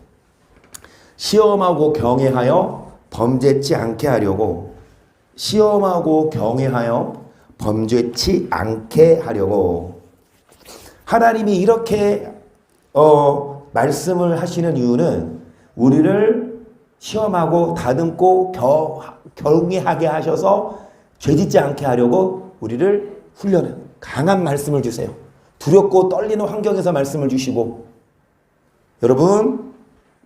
시험하고 경외하여 범죄치 않게 하려고. 시험하고 경외하여 범죄치 않게 하려고. 하나님이 이렇게 말씀을 하시는 이유는 우리를 시험하고 다듬고 경외하게 하셔서 죄짓지 않게 하려고 우리를 훈련해. 강한 말씀을 주세요. 두렵고 떨리는 환경에서 말씀을 주시고. 여러분,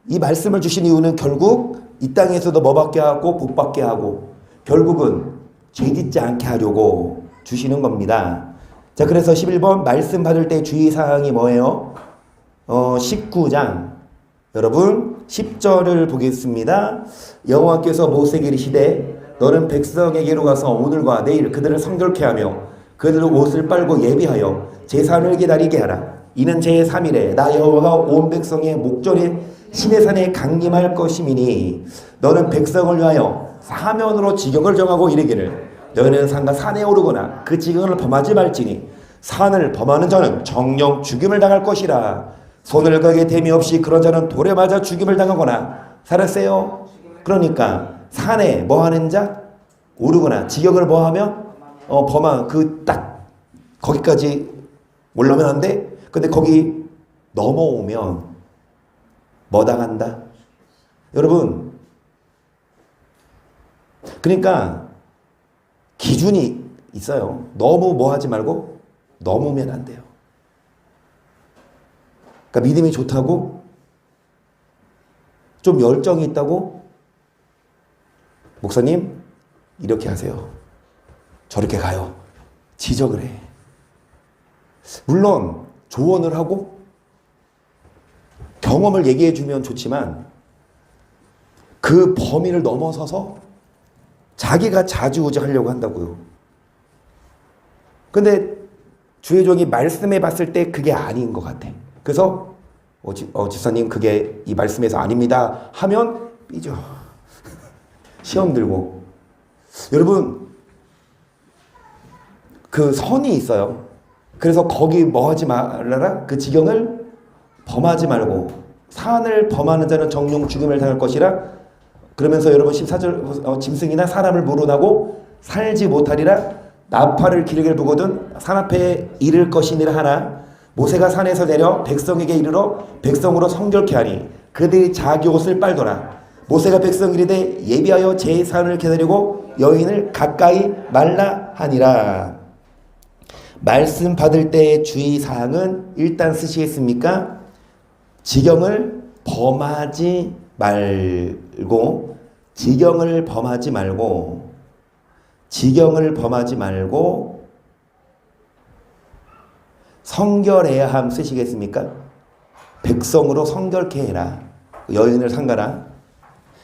이 말씀을 주신 이유는 결국 이 땅에서도 뭐 받게 하고 복 받게 하고 결국은 죄짓지 않게 하려고 주시는 겁니다. 자, 그래서 11번 말씀 받을 때 주의사항이 뭐예요? 19장 여러분 10절을 보겠습니다. 여호와께서 모세에게 이르시되 너는 백성에게로 가서 오늘과 내일 그들을 성결케 하며 그들의 옷을 빨고 예비하여 제사를 기다리게 하라. 이는 제3일에 나 여호와가 온 백성의 목전에 시내산에 강림할 것이미니 너는 백성을 위하여 사면으로 지경을 정하고 이르기를 너희는 산과 산에 오르거나 그 지경을 범하지 말지니 산을 범하는 자는 정령 죽임을 당할 것이라. 손을 거기에 댐이 없이 그런 자는 돌에 맞아 죽임을 당하거나 살았어요. 그러니까 산에 뭐하는 자 오르거나 지경을 뭐하면 범한 그 딱 거기까지 올라오면 안 돼. 근데 거기 넘어오면 뭐 당한다? 여러분, 그러니까 기준이 있어요. 너무 뭐 하지 말고 넘으면 안 돼요. 그러니까 믿음이 좋다고 좀 열정이 있다고 목사님 이렇게 하세요. 저렇게 가요. 지적을 해. 물론 조언을 하고 경험을 얘기해 주면 좋지만 그 범위를 넘어서서 자기가 자주우지하려고 한다고요. 근데 주의 종이 말씀해 봤을 때 그게 아닌 것 같아. 그래서 집사님 그게 이 말씀에서 아닙니다 하면 삐져. 시험 들고. 여러분 그 선이 있어요. 그래서 거기 뭐 하지 말라라? 그 지경을 범하지 말고 산을 범하는 자는 정령 죽음을 당할 것이라. 그러면서 여러분 14절 짐승이나 사람을 물어나고 살지 못하리라. 나팔을 기르기를 보거든 산 앞에 이를 것이니라 하나 모세가 산에서 내려 백성에게 이르러 백성으로 성결케 하니 그들이 자기 옷을 빨더라. 모세가 백성 이르되 예비하여 제사를 기다리고 여인을 가까이 말라 하니라. 말씀 받을 때의 주의사항은 일단 쓰시겠습니까? 지경을 범하지 말고 지경을 범하지 말고 성결해야 함 쓰시겠습니까? 백성으로 성결케 해라. 여인을 상가라.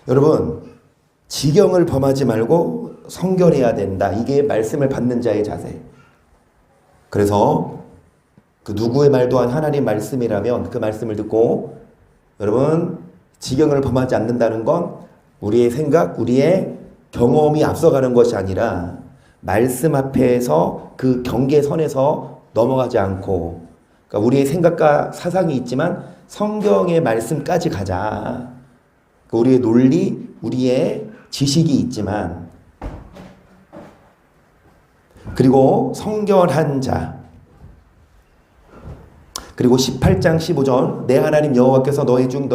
여러분 지경을 범하지 말고 성결해야 된다. 이게 말씀을 받는 자의 자세. 그래서 그 누구의 말도 한 하나님 말씀이라면 그 말씀을 듣고 여러분 지경을 범하지 않는다는 건 우리의 생각, 우리의 경험이 앞서가는 것이 아니라 말씀 앞에서 그 경계선에서 넘어가지 않고 그러니까 우리의 생각과 사상이 있지만 성경의 말씀까지 가자. 우리의 논리, 우리의 지식이 있지만 그리고 성결한 자. 그리고 18장 15절 내 하나님 여호와께서 너희 중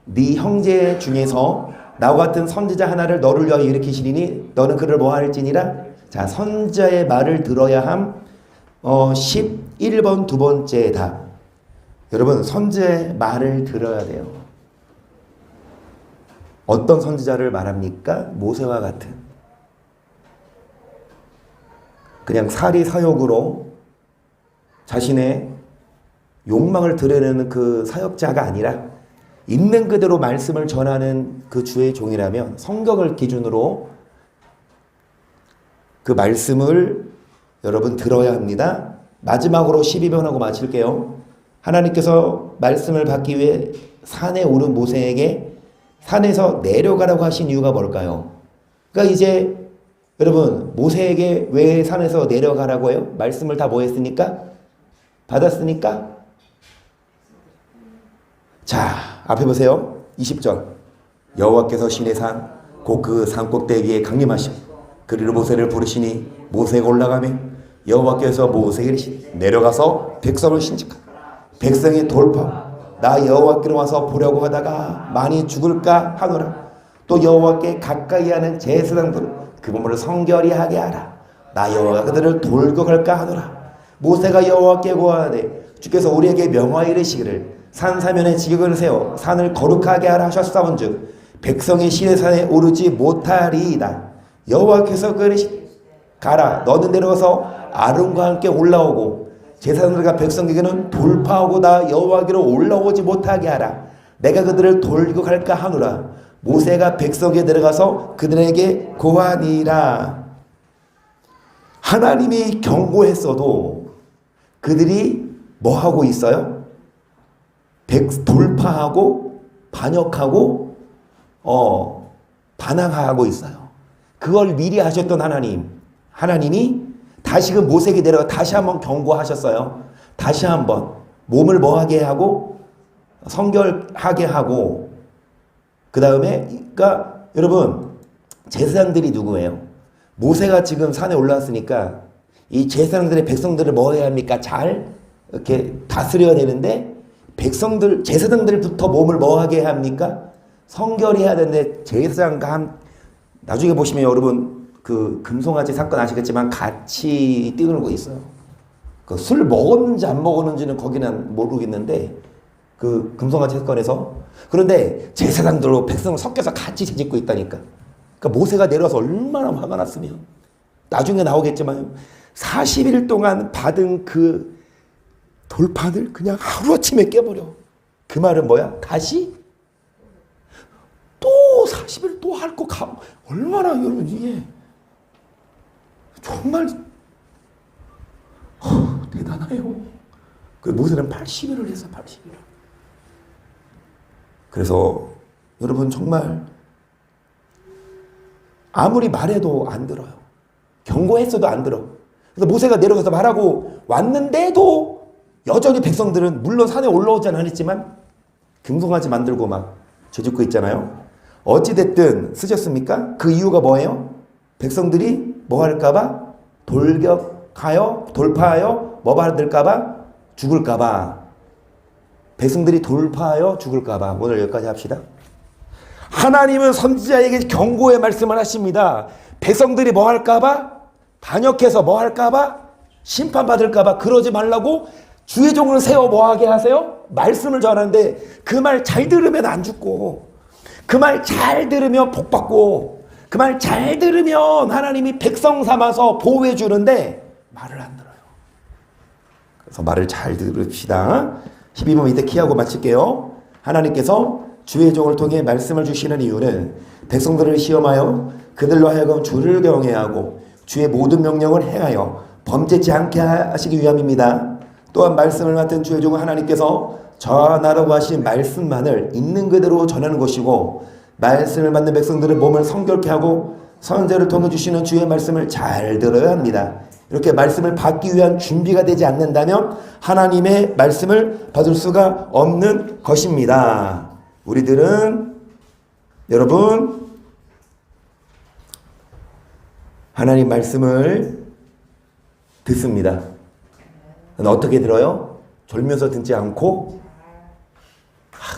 네 형제 중에서 나와 같은 선지자 하나를 너를 위하여 일으키시리니 너는 그를 뭐 할지니라. 자, 선지자의 말을 들어야 함. 11번 두 번째 답. 여러분 선지자의 말을 들어야 돼요. 어떤 선지자를 말합니까? 모세와 같은 그냥 사리 사욕으로 자신의 욕망을 드러내는 그 사역자가 아니라 있는 그대로 말씀을 전하는 그 주의 종이라면 성경을 기준으로 그 말씀을 여러분 들어야 합니다. 마지막으로 12번하고 마칠게요. 하나님께서 말씀을 받기 위해 산에 오른 모세에게 산에서 내려가라고 하신 이유가 뭘까요? 그러니까 이제 여러분 모세에게 왜 산에서 내려가라고 해요? 말씀을 다 뭐 했으니까? 받았으니까? 자, 앞에 보세요. 20절 여호와께서 시내산 곧 그 산꼭대기에 강림하시고 그리로 모세를 부르시니 모세가 올라가며 여호와께서 모세에게 이르시니 내려가서 백성을 신직하라. 백성의 돌파 나 여호와께로 와서 보려고 하다가 많이 죽을까 하노라. 또 여호와께 가까이 하는 제사장들을 그 몸을 성결히 하게 하라. 나 여호와가 그들을 돌격할까 하노라. 모세가 여호와께 고하되 주께서 우리에게 명하여 이르시기를 산 사면에 지경을 세워 산을 거룩하게 하라 하셨사온즉 백성이 시내산에 오르지 못하리이다. 여호와께서 그러시되 가라 너는 내려가서 아론과 함께 올라오고 제사장들과 백성에게는 돌파하고 나 여호와께로 올라오지 못하게 하라. 내가 그들을 돌격할까 하노라. 모세가 백성에 들어가서 그들에게 고하니라. 하나님이 경고했어도 그들이 뭐 하고 있어요? 돌파하고 반역하고 반항하고 있어요. 그걸 미리 하셨던 하나님이 다시금 모세에게 내려가 다시 한번 경고하셨어요. 다시 한번 몸을 뭐하게 하고 성결하게 하고, 그 다음에 그러니까 여러분 제사장들이 누구예요? 모세가 지금 산에 올라왔으니까 이 제사장들의 백성들을 뭐 해야 합니까? 잘 이렇게 다스려야 되는데 제사장들부터 몸을 뭐 하게 합니까? 성결해야 되는데 제사장과 나중에 보시면 여러분 그 금송아지 사건 아시겠지만 같이 뛰놀고 있어요. 그 술 먹었는지 안 먹었는지는 거기는 모르겠는데 그 금송아지 사건에서, 그런데 제사장들로 백성을 섞여서 같이 재짓고 있다니까. 그러니까 모세가 내려와서 얼마나 화가 났으면, 나중에 나오겠지만 40일 동안 받은 그 돌판을 그냥 하루아침에 깨버려. 그 말은 뭐야? 다시 또 40일 또 할 거 얼마나 여러분 이게 정말 대단해요. 그 모세는 80일을 했어. 80일. 그래서 여러분 정말 아무리 말해도 안 들어요. 경고했어도 안 들어. 그래서 모세가 내려가서 말하고 왔는데도 여전히 백성들은 물론 산에 올라오지 않았지만 금송아지 만들고 막 죄짓고 있잖아요. 어찌됐든 쓰셨습니까? 그 이유가 뭐예요? 백성들이 뭐 할까봐? 돌파하여 뭐 받을까봐? 죽을까봐. 백성들이 돌파하여 죽을까봐. 오늘 여기까지 합시다. 하나님은 선지자에게 경고의 말씀을 하십니다. 백성들이 뭐 할까봐? 반역해서 뭐 할까봐? 심판받을까봐. 그러지 말라고 주의 종을 세워 뭐 하게 하세요? 말씀을 전하는데 그 말 잘 들으면 안 죽고, 그 말 잘 들으면 복 받고, 그 말 잘 들으면 하나님이 백성 삼아서 보호해 주는데 말을 안 들어요. 그래서 말을 잘 들읍시다. 12번 이때 키하고 마칠게요. 하나님께서 주의 종을 통해 말씀을 주시는 이유는 백성들을 시험하여 그들로 하여금 주를 경외하고 주의 모든 명령을 행하여 범죄치 않게 하시기 위함입니다. 또한 말씀을 맡은 주의 종은 하나님께서 전하라고 하신 말씀만을 있는 그대로 전하는 것이고, 말씀을 받는 백성들은 몸을 성결케 하고 선지자를 통해 주시는 주의 말씀을 잘 들어야 합니다. 이렇게 말씀을 받기 위한 준비가 되지 않는다면 하나님의 말씀을 받을 수가 없는 것입니다. 우리들은 여러분 하나님 말씀을 듣습니다. 어떻게 들어요? 졸면서 듣지 않고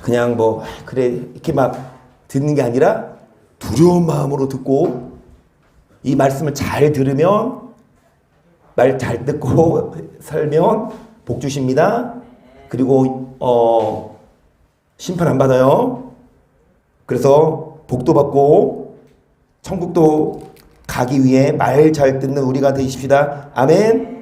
그냥 뭐 그래 이렇게 막 듣는 게 아니라 두려운 마음으로 듣고, 이 말씀을 잘 들으면, 말 잘 듣고 살면 복 주십니다. 그리고 심판 안 받아요. 그래서 복도 받고 천국도 가기 위해 말 잘 듣는 우리가 되십시다. 아멘.